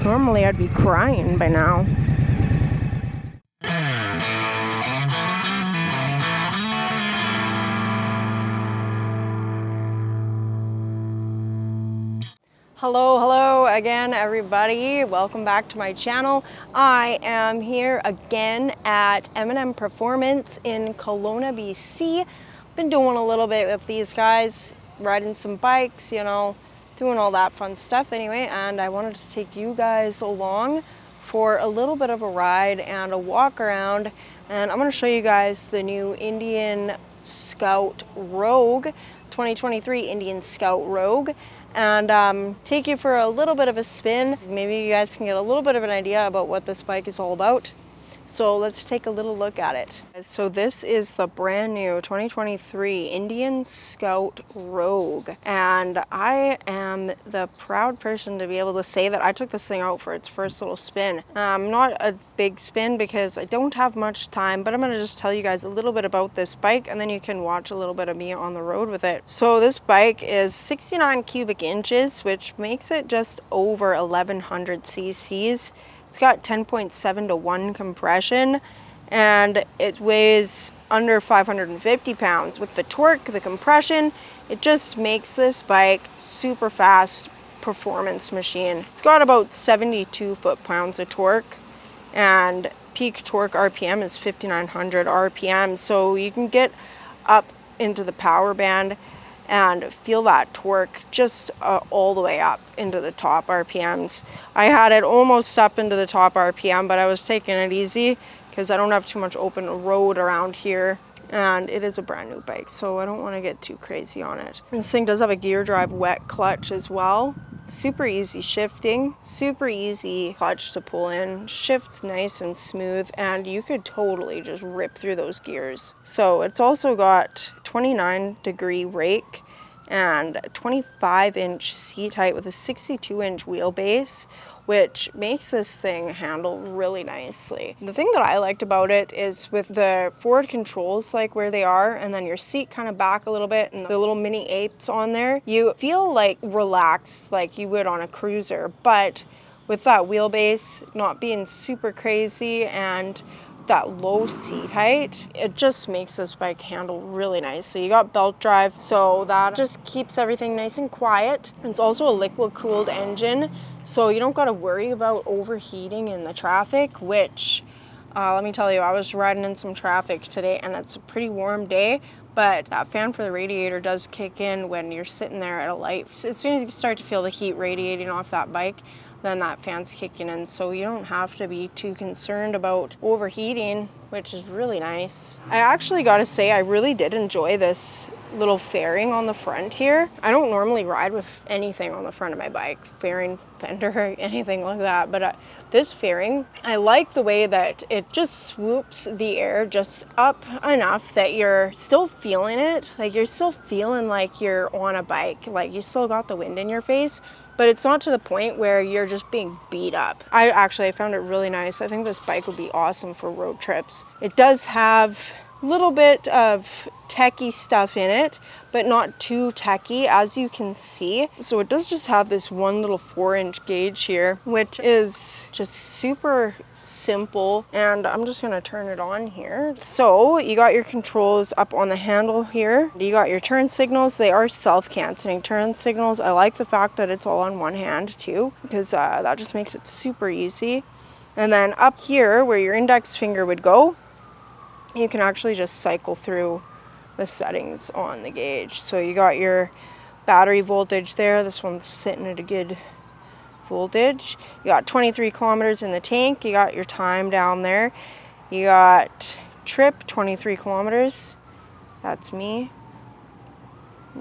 Normally I'd be crying by now. Hello again, everybody. Welcome back to my channel. I am here again at M&M Performance in Kelowna BC. Been doing a little bit with these guys, riding some bikes, you know, doing all that fun stuff anyway, and I wanted to take you guys along for a little bit of a ride and a walk around, and I'm going to show you guys the new Indian Scout Rogue, 2023 Indian Scout Rogue, and take you for a little bit of a spin. Maybe you guys can get a little bit of an idea about what this bike is all about. So let's take a little look at it. So this is the brand new 2023 Indian Scout Rogue, and I am the proud person to be able to say that I took this thing out for its first little spin. Not a big spin because I don't have much time, but I'm going to just tell you guys a little bit about this bike, and then you can watch a little bit of me on the road with it. So this bike is 69 cubic inches, which makes it just over 1100 cc's. It's got 10.7 to 1 compression, and it weighs under 550 pounds. With the torque, the compression, it just makes this bike super fast performance machine. It's got about 72 foot-pounds of torque, and peak torque RPM is 5,900 RPM, so you can get up into the power band and feel that torque just all the way up into the top RPMs. I had it almost up into the top RPM, but I was taking it easy because I don't have too much open road around here, and it is a brand new bike, so I don't want to get too crazy on it. This thing does have a gear drive wet clutch as well. Super easy shifting, super easy clutch to pull in, shifts nice and smooth, and you could totally just rip through those gears. So it's also got 29-degree rake and 25-inch seat height with a 62-inch wheelbase, which makes this thing handle really nicely. The thing that I liked about it is with the forward controls, like where they are, and then your seat kind of back a little bit and the little mini apes on there, you feel like relaxed like you would on a cruiser, but with that wheelbase not being super crazy and that low seat height, it just makes this bike handle really nicely. You got belt drive, so that just keeps everything nice and quiet. It's also a liquid cooled engine, so you don't got to worry about overheating in the traffic, which let me tell you, I was riding in some traffic today and it's a pretty warm day, but that fan for the radiator does kick in when you're sitting there at a light. As soon as you start to feel the heat radiating off that bike, then that fan's kicking in, so you don't have to be too concerned about overheating, which is really nice. I actually gotta say, I really did enjoy this little fairing on the front here. I don't normally ride with anything on the front of my bike, fairing, fender, anything like that, but this fairing, I like the way that it just swoops the air just up enough that you're still feeling it, like you're still feeling like you're on a bike, like you still got the wind in your face, but it's not to the point where you're just being beat up. I found it really nice. I think this bike would be awesome for road trips. It does have a little bit of techie stuff in it, but not too techie, as you can see. So it does just have this one little 4-inch gauge here, which is just super simple, and I'm just gonna turn it on here. So you got your controls up on the handle here. You got your turn signals. They are self-canceling turn signals. I like the fact that it's all on one hand too, because that just makes it super easy. And then up here where your index finger would go, you can actually just cycle through the settings on the gauge. So you got your battery voltage there. This one's sitting at a good voltage. You got 23 kilometers in the tank. You got your time down there. You got trip, 23 kilometers. That's me.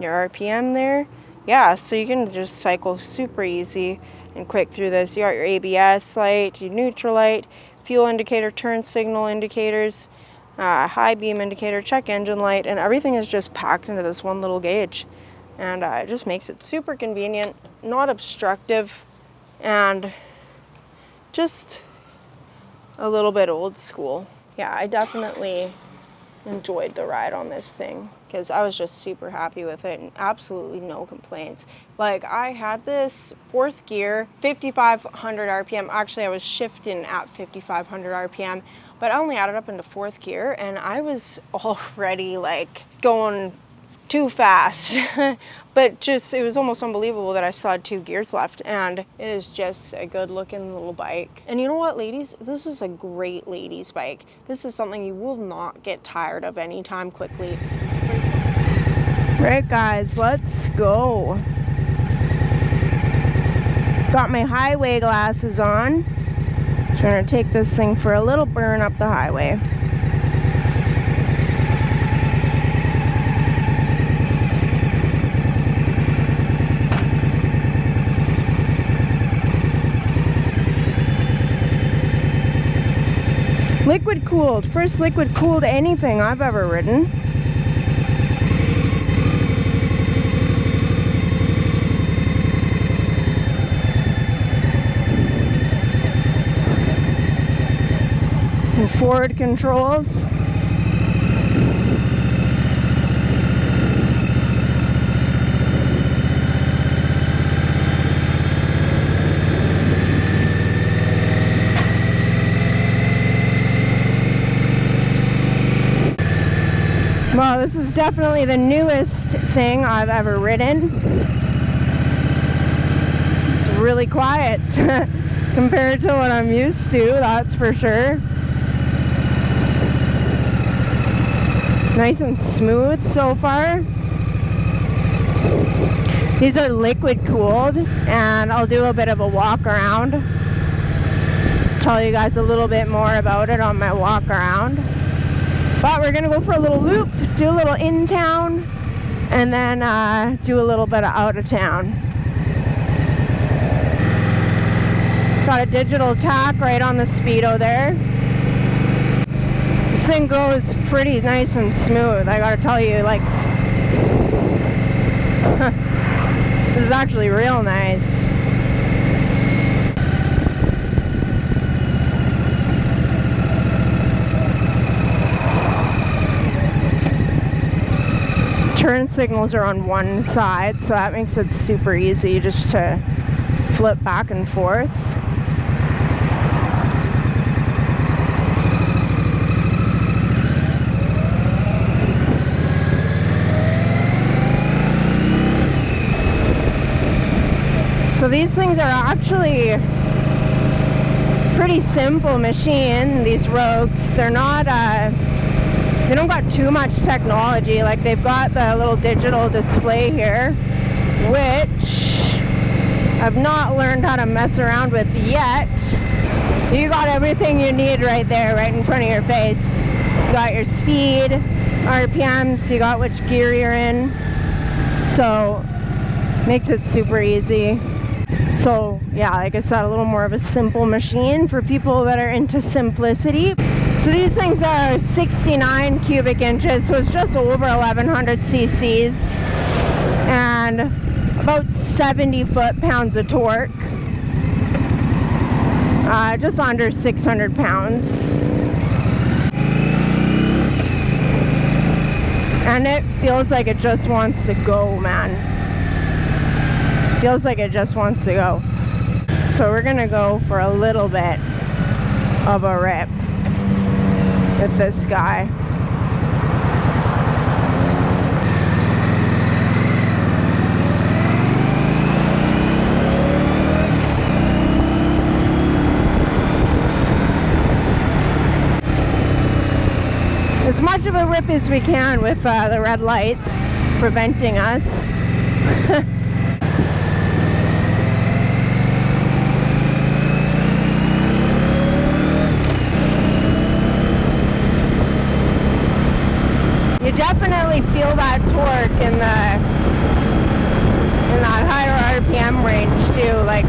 Your RPM there. Yeah, so you can just cycle super easy and quick through this. You got your ABS light, your neutral light, fuel indicator, turn signal indicators, high beam indicator, check engine light, and everything is just packed into this one little gauge. And it just makes it super convenient, not obstructive, and just a little bit old school. Yeah, I definitely enjoyed the ride on this thing. because I was just super happy with it and absolutely no complaints. Like, I had this 4th gear, 5,500 RPM. Actually, I was shifting at 5,500 RPM, but I only added up into 4th gear and I was already like going too fast. But just, it was almost unbelievable that I still had 2 gears left, and it is just a good looking little bike. And you know what, ladies? This is a great ladies bike. This is something you will not get tired of anytime quickly. Right, guys, let's go. Got my highway glasses on. Trying to take this thing for a little burn up the highway. Liquid cooled, first liquid cooled anything I've ever ridden. And forward controls. Well, this is definitely the newest thing I've ever ridden. It's really quiet compared to what I'm used to, that's for sure. Nice and smooth so far. These are liquid cooled, and I'll do a bit of a walk around. Tell you guys a little bit more about it on my walk around. But we're gonna go for a little loop, do a little in town, and then do a little bit of out of town. Got a digital tack right on the speedo there. This thing goes pretty nice and smooth, I gotta tell you, like, this is actually real nice. Turn signals are on one side, so that makes it super easy just to flip back and forth. So these things are actually pretty simple machine, these Rogues. They're not they don't got too much technology. Like, they've got the little digital display here, which I've not learned how to mess around with yet. You got everything you need right there, right in front of your face. You got your speed, RPMs, you got which gear you're in. So, makes it super easy. So, yeah, like I said, a little more of a simple machine for people that are into simplicity. So these things are 69 cubic inches, so it's just over 1,100 cc's and about 70 foot-pounds of torque. Just under 600 pounds. And it feels like it just wants to go, man. Feels like it just wants to go. So we're gonna go for a little bit of a rip with this guy. As much of a rip as we can with the red lights preventing us. You definitely feel that torque in that higher RPM range too, like,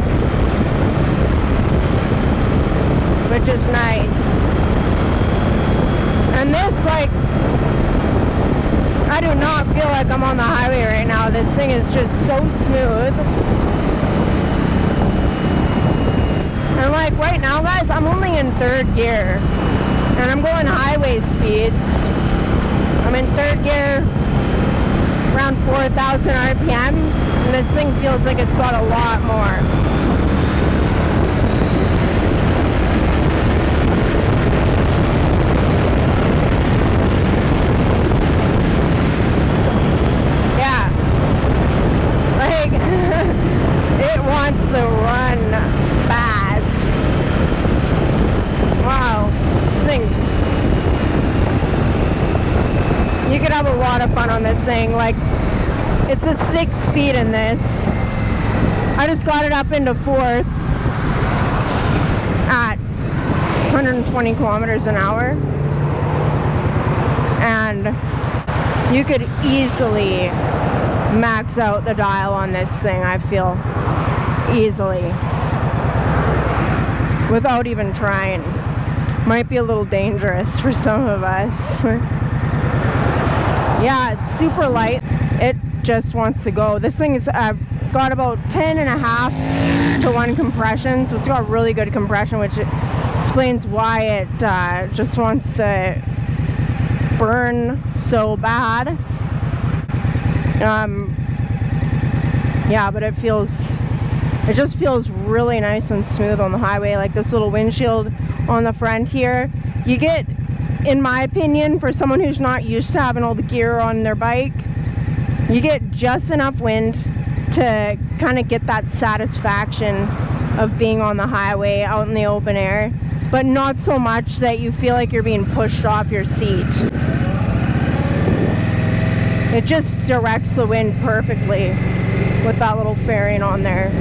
which is nice. And this, like, I do not feel like I'm on the highway right now. This thing is just so smooth. And like right now, guys, I'm only in 3rd gear and I'm going highway speeds. I'm in 3rd gear, around 4,000 RPM, and this thing feels like it's got a lot more. Yeah, like it wants to run fast. Wow, this thing. You could have a lot of fun on this thing. Like, it's a 6-speed in this. I just got it up into 4th at 120 kilometers an hour. And you could easily max out the dial on this thing, I feel. Easily. Without even trying. Might be a little dangerous for some of us. Yeah, it's super light. It just wants to go. This thing is got about 10.5 to 1 compression, so it's got really good compression, which explains why it just wants to burn so bad. Yeah, but it just feels really nice and smooth on the highway. Like this little windshield on the front here, you get, in my opinion, for someone who's not used to having all the gear on their bike, you get just enough wind to kind of get that satisfaction of being on the highway out in the open air, but not so much that you feel like you're being pushed off your seat. It just directs the wind perfectly with that little fairing on there.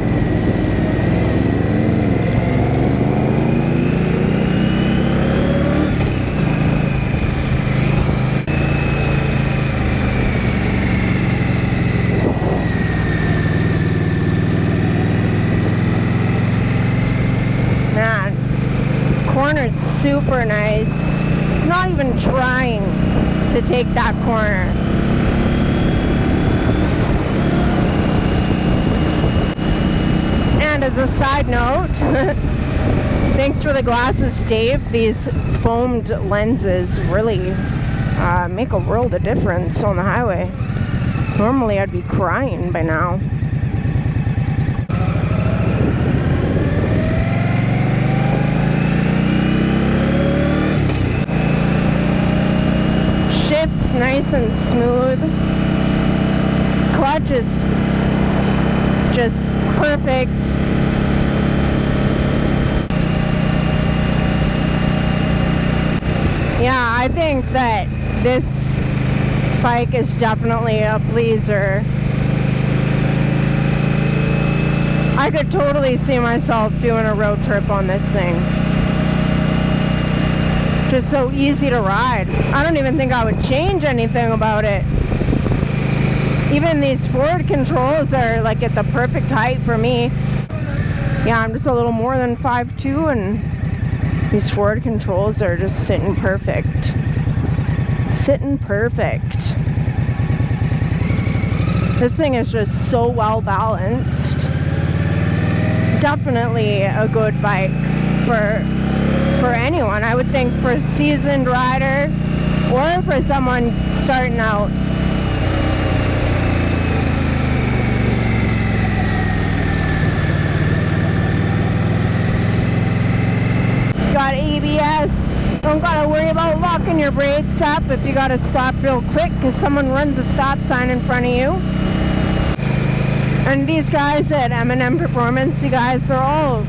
Corner's super nice. Not even trying to take that corner. And as a side note, thanks for the glasses, Dave. These foamed lenses really make a world of difference on the highway. Normally I'd be crying by now. Nice and smooth. Clutch is just perfect. Yeah, I think that this bike is definitely a pleaser. I could totally see myself doing a road trip on this thing. Just so easy to ride. I don't even think I would change anything about it. Even these forward controls are like at the perfect height for me. Yeah, I'm just a little more than 5'2", and these forward controls are just sitting perfect. Sitting perfect. This thing is just so well balanced. Definitely a good bike for anyone. I would think for a seasoned rider or for someone starting out. Got ABS. Don't gotta worry about locking your brakes up if you gotta stop real quick because someone runs a stop sign in front of you. And these guys at M&M Performance, you guys, they're all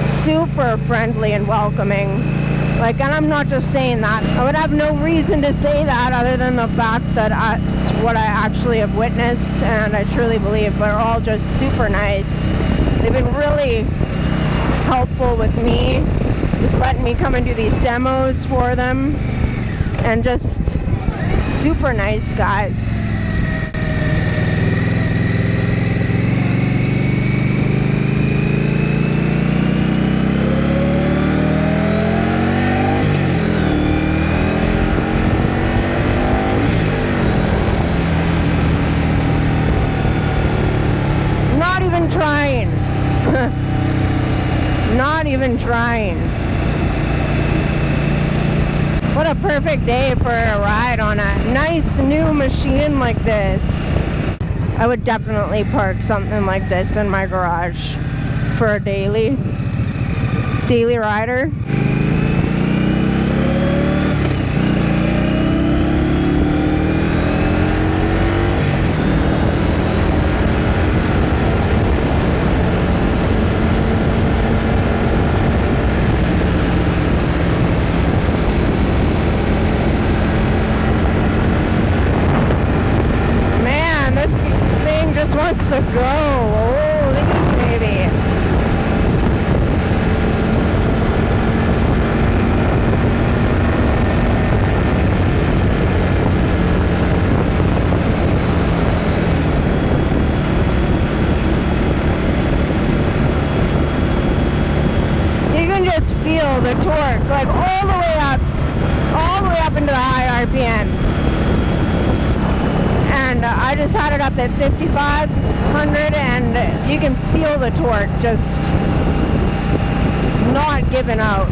super friendly and welcoming. Like, and I'm not just saying that. I would have no reason to say that other than the fact that it's what I actually have witnessed, and I truly believe they're all just super nice. They've been really helpful with me, just letting me come and do these demos for them, and just super nice guys. Not even trying. What a perfect day for a ride on a nice new machine like this. I would definitely park something like this in my garage for a daily rider. Wants to go. Holy baby. You can just feel the torque like all the way up into the high RPMs. And I just had it up at 5,500 and you can feel the torque just not giving out.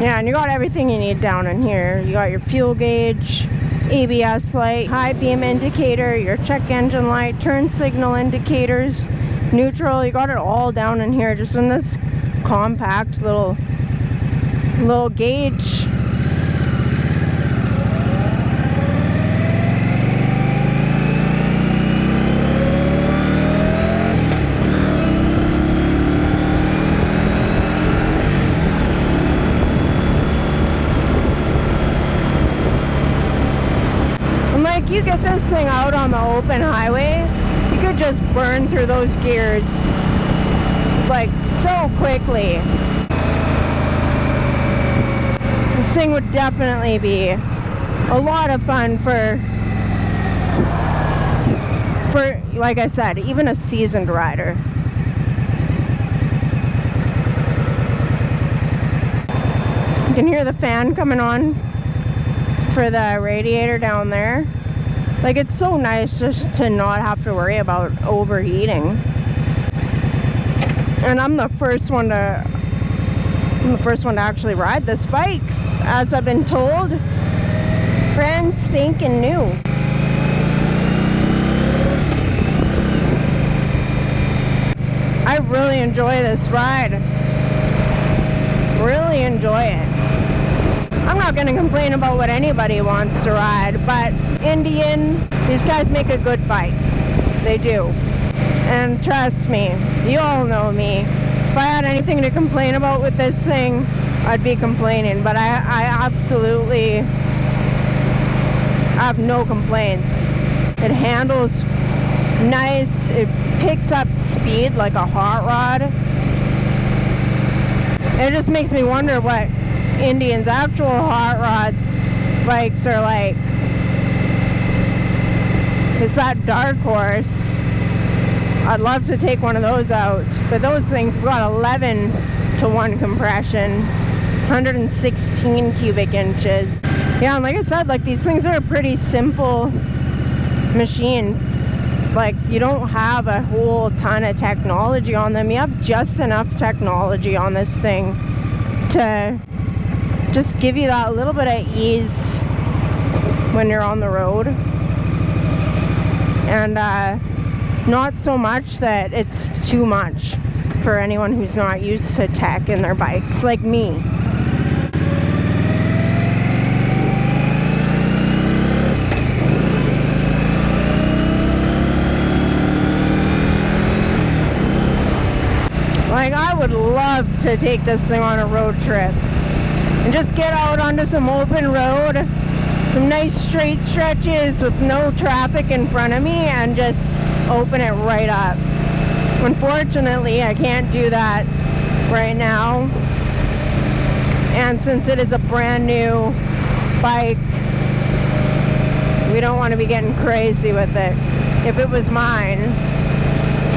Yeah, and you got everything you need down in here. You got your fuel gauge, ABS light, high beam indicator, your check engine light, turn signal indicators, neutral. You got it all down in here, just in this compact little gauge. You get this thing out on the open highway, you could just burn through those gears like so quickly. This thing would definitely be a lot of fun for like I said, even a seasoned rider. You can hear the fan coming on for the radiator down there. Like, it's so nice just to not have to worry about overheating. And I'm the first one to actually ride this bike, as I've been told. Brand spanking new. I really enjoy this ride. Really enjoy it. I'm not going to complain about what anybody wants to ride, but Indian, these guys make a good bike. They do. And trust me, you all know me. If I had anything to complain about with this thing, I'd be complaining, but I absolutely have no complaints. It handles nice, it picks up speed like a hot rod. It just makes me wonder what Indian's actual hot rod bikes are like. It's that dark horse. I'd love to take one of those out, but those things got 11-to-1 compression, 116 cubic inches. Yeah, and like I said, like, these things are a pretty simple machine. Like, you don't have a whole ton of technology on them. You have just enough technology on this thing to just give you that little bit of ease when you're on the road. And not so much that it's too much for anyone who's not used to tech in their bikes, like me. Like, I would love to take this thing on a road trip and just get out onto some open road, some nice straight stretches with no traffic in front of me, and just open it right up. Unfortunately, I can't do that right now. And since it is a brand new bike, we don't want to be getting crazy with it. If it was mine,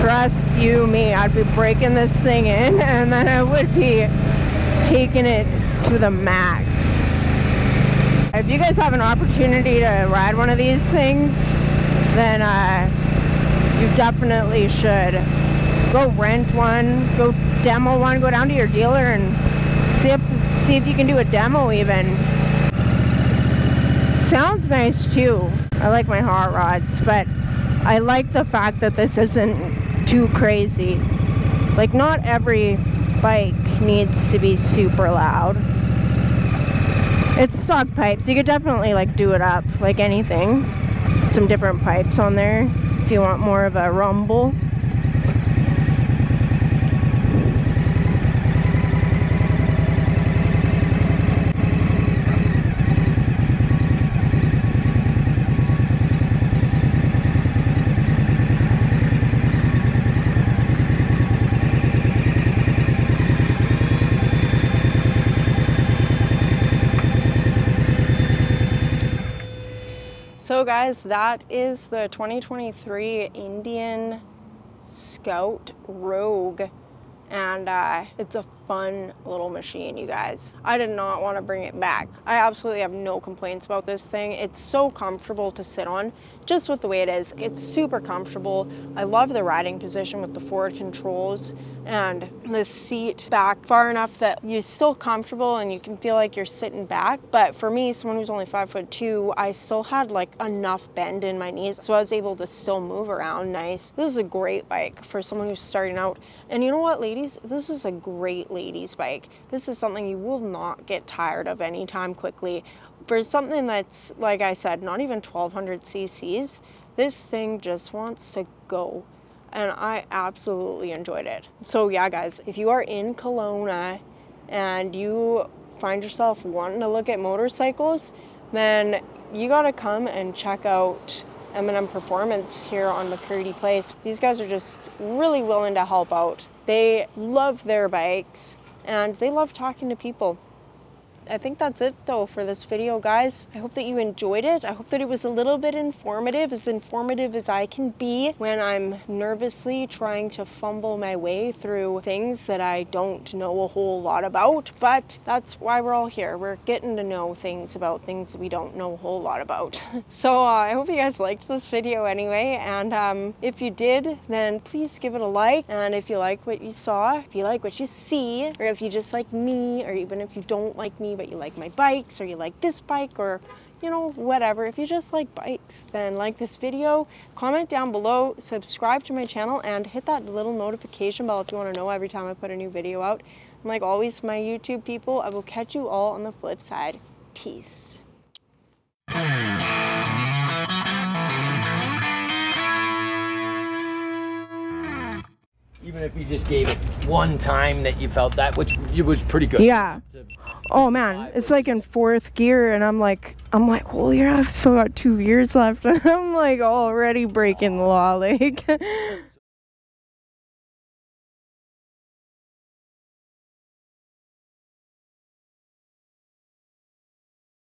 trust you me, I'd be breaking this thing in, and then I would be taking it to the max. If you guys have an opportunity to ride one of these things, then you definitely should go rent one, go demo one, go down to your dealer and see if you can do a demo even. Sounds nice too. I like my hot rods, but I like the fact that this isn't too crazy. Like, not every bike needs to be super loud. It's stock pipes. You could definitely like do it up like anything. Some different pipes on there if you want more of a rumble. So guys, that is the 2023 Indian Scout Rogue, and it's a fun little machine, you guys. I did not want to bring it back. I absolutely have no complaints about this thing. It's so comfortable to sit on, just with the way it is. It's super comfortable. I love the riding position with the forward controls and the seat back far enough that you're still comfortable and you can feel like you're sitting back. But for me, someone who's only 5'2", I still had like enough bend in my knees, so I was able to still move around nice. This is a great bike for someone who's starting out. And you know what, ladies? This is a great ladies bike. This is something you will not get tired of anytime quickly. For something that's, like I said, not even 1200 cc's, this thing just wants to go. And I absolutely enjoyed it. So yeah, guys, if you are in Kelowna and you find yourself wanting to look at motorcycles, then you gotta come and check out M&M Performance here on McCurdy Place. These guys are just really willing to help out. They love their bikes and they love talking to people. I think that's it though for this video, guys. I hope that you enjoyed it. I hope that it was a little bit informative as I can be when I'm nervously trying to fumble my way through things that I don't know a whole lot about, but that's why we're all here. We're getting to know things about things that we don't know a whole lot about. So I hope you guys liked this video anyway, and if you did, then please give it a like. And if you like what you saw, if you like what you see, or if you just like me, or even if you don't like me but you like my bikes, or you like this bike, or you know, whatever, if you just like bikes, then like this video, comment down below, subscribe to my channel, and hit that little notification bell if you want to know every time I put a new video out. And like always, my YouTube people, I will catch you all on the flip side. Peace. Even if you just gave it one time that you felt that, which was pretty good. Yeah. Oh man, it's like in 4th gear, and I'm like, well, yeah, I've still got 2 years left. I'm like already breaking the law, like.